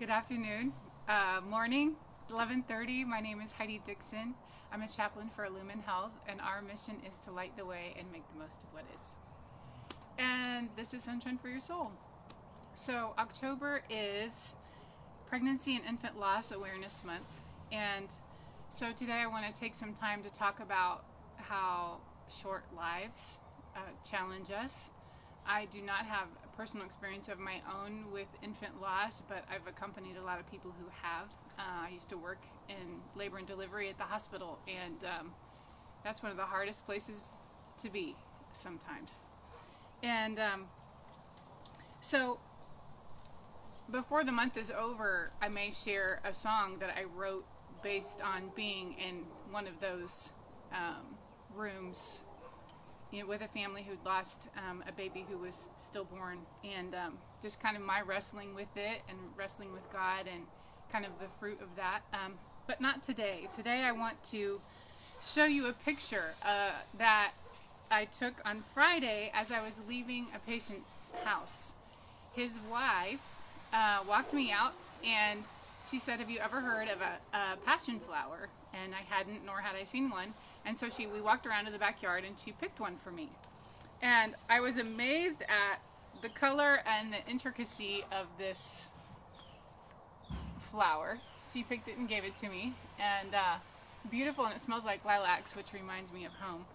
Good afternoon, morning, 11:30. My name is Heidi Dixon. I'm a chaplain for Lumen Health, and our mission is to light the way and make the most of what is. And this is Sunshine for Your Soul. So October is Pregnancy and Infant Loss Awareness Month, and so today I want to take some time to talk about how short lives challenge us. I do not have a personal experience of my own with infant loss, but I've accompanied a lot of people who have. I used to work in labor and delivery at the hospital, and that's one of the hardest places to be sometimes. And so before the month is over, I may share a song that I wrote based on being in one of those rooms, with a family who'd lost a baby who was stillborn, and just kind of my wrestling with it and wrestling with God and kind of the fruit of that. But not today. Today I want to show you a picture that I took on Friday as I was leaving a patient's house. His wife walked me out and she said, "Have you ever heard of a passion flower?" And I hadn't, nor had I seen one. And so we walked around to the backyard and she picked one for me. And I was amazed at the color and the intricacy of this flower. She picked it and gave it to me. And beautiful, and it smells like lilacs, which reminds me of home.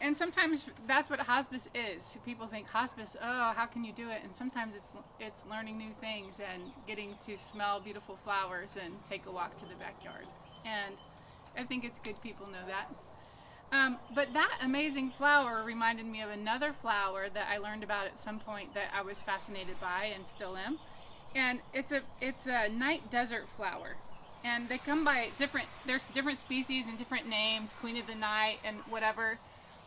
And sometimes that's what hospice is. People think hospice, oh, how can you do it? And sometimes it's learning new things and getting to smell beautiful flowers and take a walk to the backyard. And I think it's good people know that. But that amazing flower reminded me of another flower that I learned about at some point that I was fascinated by and still am. And it's a night desert flower. And they come by there's different species and different names, Queen of the Night and whatever.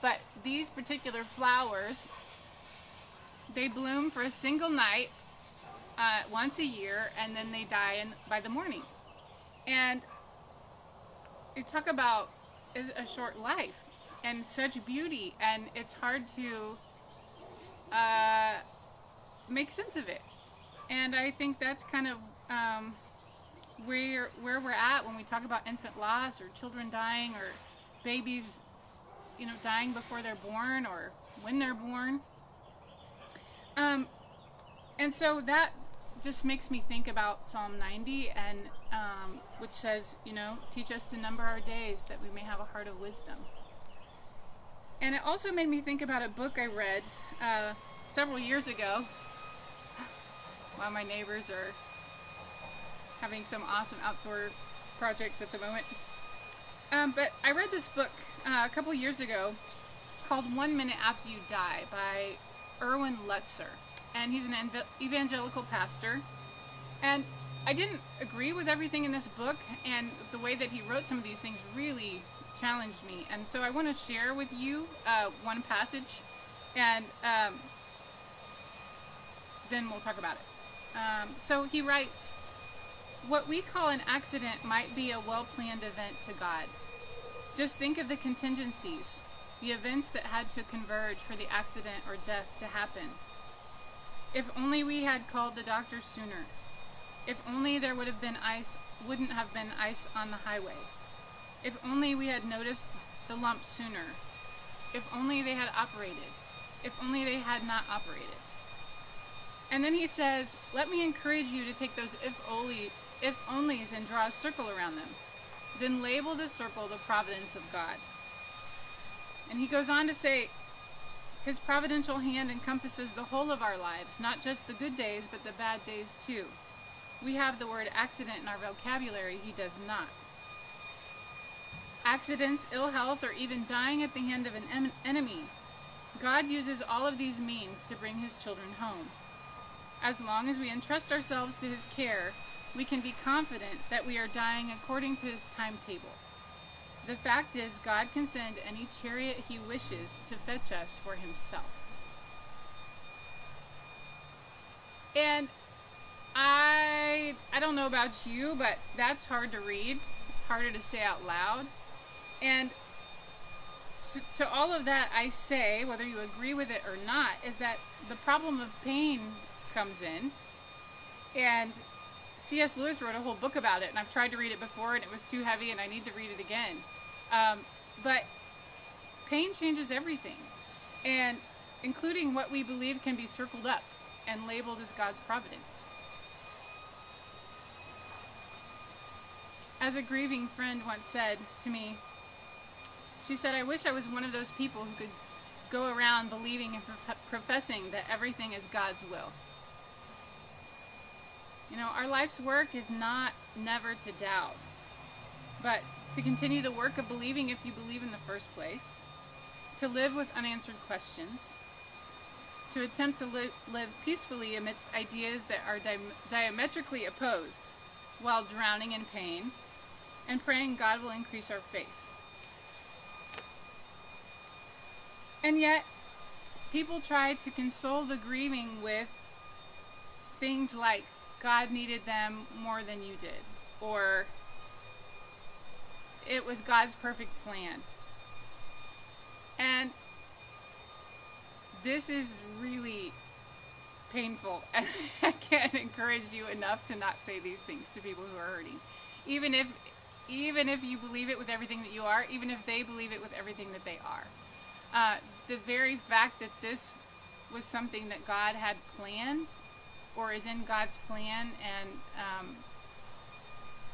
But these particular flowers, they bloom for a single night once a year, and then they die by the morning. And you talk about a short life and such beauty, and it's hard to make sense of it. And I think that's kind of where we're at when we talk about infant loss or children dying or babies, dying before they're born or when they're born. And so that just makes me think about Psalm 90, and which says, teach us to number our days that we may have a heart of wisdom. And it also made me think about a book I read several years ago while my neighbors are having some awesome outdoor project at the moment. But I read this book a couple years ago called 1 Minute After You Die by Erwin Lutzer. And he's an evangelical pastor. And I didn't agree with everything in this book, and the way that he wrote some of these things really challenged me. And so I want to share with you one passage, and then we'll talk about it. So he writes, "What we call an accident might be a well-planned event to God. Just think of the contingencies, the events that had to converge for the accident or death to happen. If only we had called the doctor sooner. If only there wouldn't have been ice on the highway. If only we had noticed the lump sooner. If only they had operated. If only they had not operated." And then he says, "Let me encourage you to take those if onlys and draw a circle around them. Then label the circle the providence of God." And he goes on to say, "His providential hand encompasses the whole of our lives, not just the good days, but the bad days too. We have the word accident in our vocabulary, he does not. Accidents, ill health, or even dying at the hand of an enemy. God uses all of these means to bring his children home. As long as we entrust ourselves to his care, we can be confident that we are dying according to his timetable. The fact is, God can send any chariot he wishes to fetch us for himself." And I don't know about you, but that's hard to read. It's harder to say out loud. And to all of that I say, whether you agree with it or not, is that the problem of pain comes in. And C.S. Lewis wrote a whole book about it, and I've tried to read it before, and it was too heavy, and I need to read it again. But pain changes everything, and including what we believe can be circled up and labeled as God's providence. As a grieving friend once said to me, she said, "I wish I was one of those people who could go around believing and professing that everything is God's will." You know, our life's work is not never to doubt, but to continue the work of believing if you believe in the first place, to live with unanswered questions, to attempt to live peacefully amidst ideas that are diametrically opposed while drowning in pain, and praying God will increase our faith. And yet, people try to console the grieving with things like, God needed them more than you did, or it was God's perfect plan. And this is really painful, and I can't encourage you enough to not say these things to people who are hurting. Even if you believe it with everything that you are, even if they believe it with everything that they are. The very fact that this was something that God had planned, or is in God's plan, and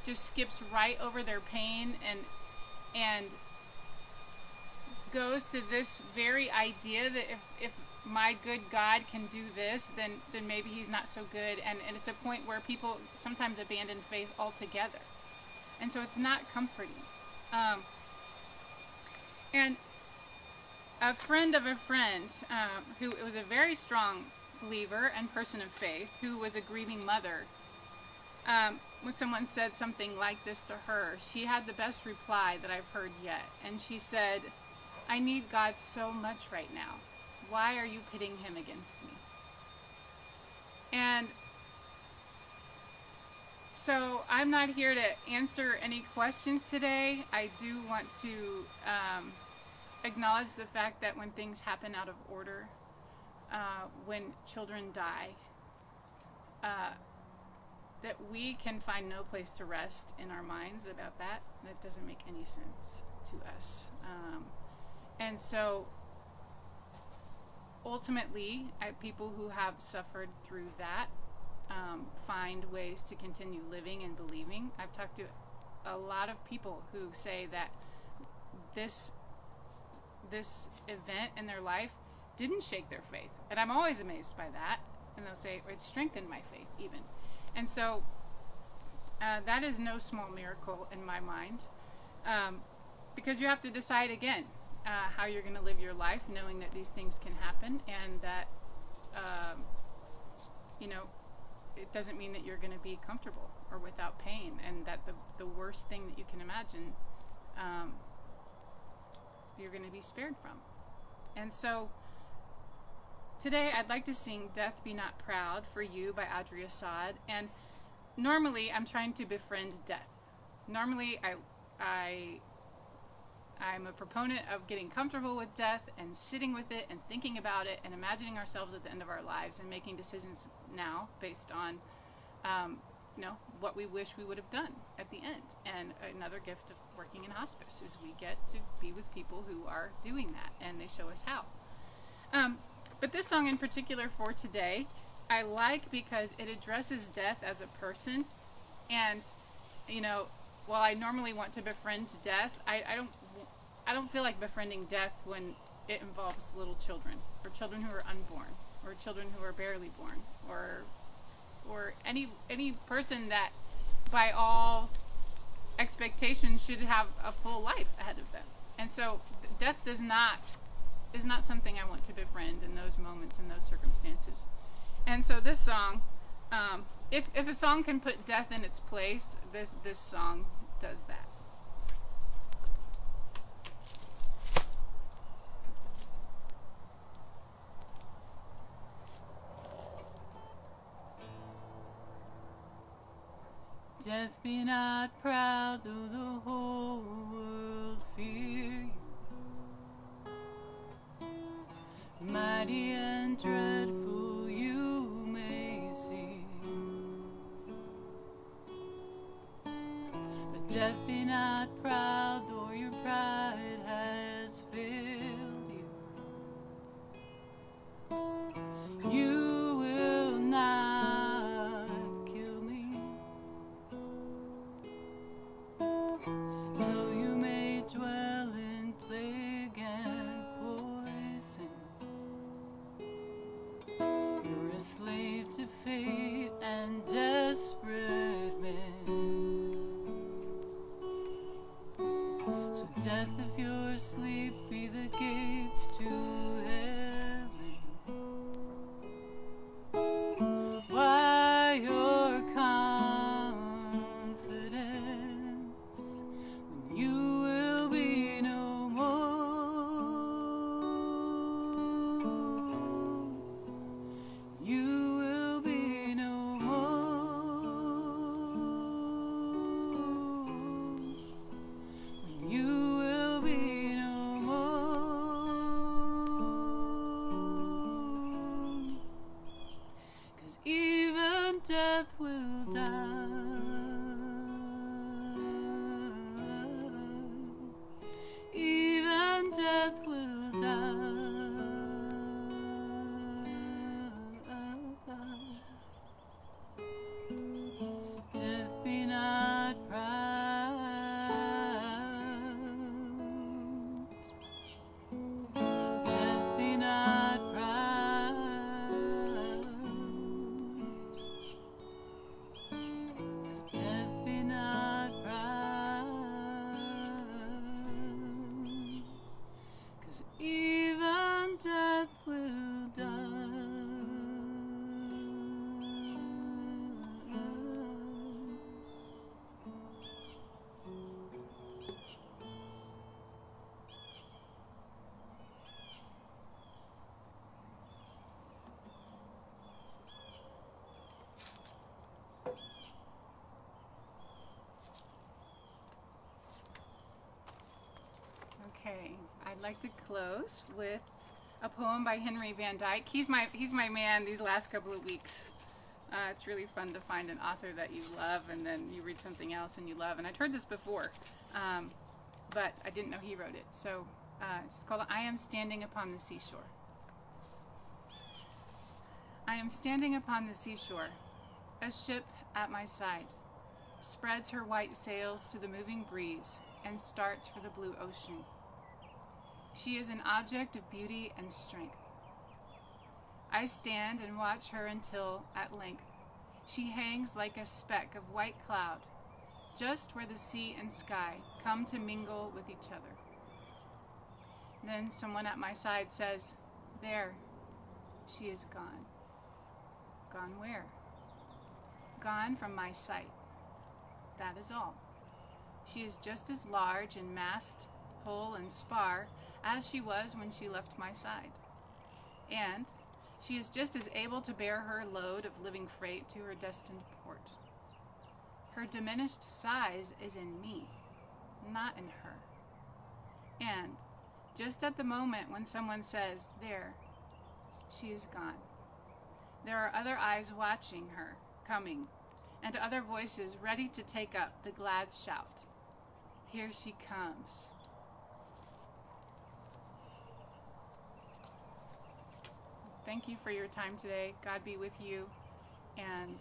just skips right over their pain and goes to this very idea that if my good God can do this, then maybe he's not so good, and it's a point where people sometimes abandon faith altogether. And so it's not comforting. And a friend of a friend, who was a very strong believer and person of faith, who was a grieving mother, when someone said something like this to her, she had the best reply that I've heard yet. And she said, "I need God so much right now. Why are you pitting him against me?" And so I'm not here to answer any questions today. I do want to acknowledge the fact that when things happen out of order, when children die, that we can find no place to rest in our minds about that. That doesn't make any sense to us. And so ultimately, people who have suffered through that find ways to continue living and believing. I've talked to a lot of people who say that this event in their life didn't shake their faith. And I'm always amazed by that. And they'll say, it strengthened my faith even. And so that is no small miracle in my mind, because you have to decide again how you're going to live your life, knowing that these things can happen, and that it doesn't mean that you're going to be comfortable or without pain, and that the worst thing that you can imagine you're going to be spared from. And so today I'd like to sing "Death Be Not Proud" for You by Audrey Assad. And normally I'm trying to befriend death. Normally I'm a proponent of getting comfortable with death and sitting with it and thinking about it and imagining ourselves at the end of our lives and making decisions now based on what we wish we would have done at the end. And another gift of working in hospice is we get to be with people who are doing that, and they show us how. But this song in particular for today, I like because it addresses death as a person. And, while I normally want to befriend death, I don't feel like befriending death when it involves little children, or children who are unborn, or children who are barely born, or any person that by all expectations should have a full life ahead of them. And so death is not something I want to befriend in those moments, in those circumstances. And so this song, if a song can put death in its place, this song does that. Death, be not proud, though the whole world fear you. Mighty and dreadful you may seem. death, be not proud, though your pride has failed you. You will not kill me. Though you may dwell in plague and poison, you're a slave to fate and desperate men. So death, if you're asleep, be the gates to heaven. Why your confidence when you will be no more? You will be no more. You will be no more. 'Cause even death will die. Even death will die. Death, be not proud. Death, be not proud. Death, be not proud. 'Cause even death will die. Okay, I'd like to close with a poem by Henry Van Dyke. He's my man these last couple of weeks. It's really fun to find an author that you love and then you read something else and you love. And I'd heard this before, but I didn't know he wrote it. So it's called I Am Standing Upon the Seashore. I am standing upon the seashore. A ship at my side spreads her white sails to the moving breeze and starts for the blue ocean. She is an object of beauty and strength. I stand and watch her until, at length, she hangs like a speck of white cloud, just where the sea and sky come to mingle with each other. Then someone at my side says, "There, she is gone." Gone where? Gone from my sight. That is all. She is just as large in mast, hull, and spar as she was when she left my side. And she is just as able to bear her load of living freight to her destined port. Her diminished size is in me, not in her. And just at the moment when someone says, "There, she is gone," there are other eyes watching her coming, and other voices ready to take up the glad shout. Here she comes. Thank you for your time today. God be with you, and